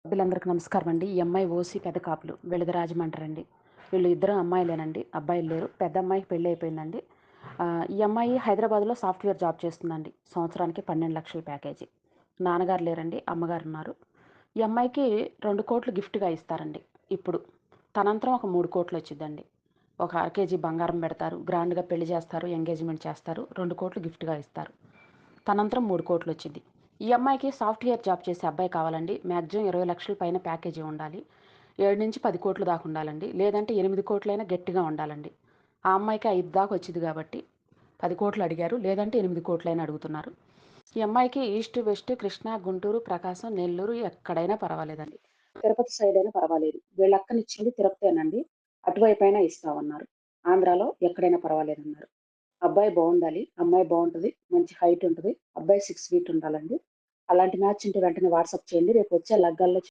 సభ్యులందరికీ నమస్కారం అండి. ఈ అమ్మాయి ఓసీ పెద్ద కాపులు. వీళ్ళది రాజమండ్రి అండి. వీళ్ళు ఇద్దరు అమ్మాయిలేనండి. అబ్బాయిలు లేరు. పెద్ద అమ్మాయికి పెళ్లి అయిపోయిందండి. ఈ అమ్మాయి హైదరాబాద్‌లో సాఫ్ట్‌వేర్ జాబ్ చేస్తుందండి. సంవత్సరానికి 12,00,000 ప్యాకేజీ. నాన్నగారు లేరండి. అమ్మగారున్నారు. ఈ అమ్మాయికి 2,00,00,000 గిఫ్ట్‌గా ఇస్తారండి ఇప్పుడు. తనంతరం ఒక 3,00,00,000 వచ్చిద్దండి. ఒక అర కేజీ బంగారం పెడతారు. గ్రాండ్‌గా పెళ్లి చేస్తారు. ఎంగేజ్‌మెంట్ చేస్తారు. 2,00,00,000 గిఫ్ట్‌గా ఇస్తారు. తనంతరం 3,00,00,000 వచ్చిద్ది. ఈ అమ్మాయికి సాఫ్ట్‌వేర్ జాబ్ చేసే అబ్బాయి కావాలండి. మాక్సిమం 20,00,000 పైన ప్యాకేజీ ఉండాలి. 7-10,00,00,000 దాకా ఉండాలండి. లేదంటే 8,00,00,000 గట్టిగా ఉండాలండి. ఆ అమ్మాయికి 5 దాకా వచ్చిద్ది కాబట్టి 10,00,00,000 అడిగారు. లేదంటే 8,00,00,000 అడుగుతున్నారు. ఈ అమ్మాయికి ఈస్ట్, వెస్ట్, కృష్ణా, గుంటూరు, ప్రకాశం, నెల్లూరు ఎక్కడైనా పర్వాలేదండి. తిరుపతి సైడ్ అయినా పర్వాలేదు. వీళ్ళ అక్కనిచ్చింది తిరుపతేనండి. అటువైపైనా ఇస్తామన్నారు. ఆంధ్రాలో ఎక్కడైనా పర్వాలేదన్నారు. అబ్బాయి బావుండాలి. అమ్మాయి బావుంటది. మంచి హైట్ ఉంటది. అబ్బాయి 6 ఫీట్ ఉండాలండి. అలాంటి మ్యాచ్ ఉంటే వెంటనే వాట్సాప్ చేయండి. రేపొచ్చే లగ్గాల్లో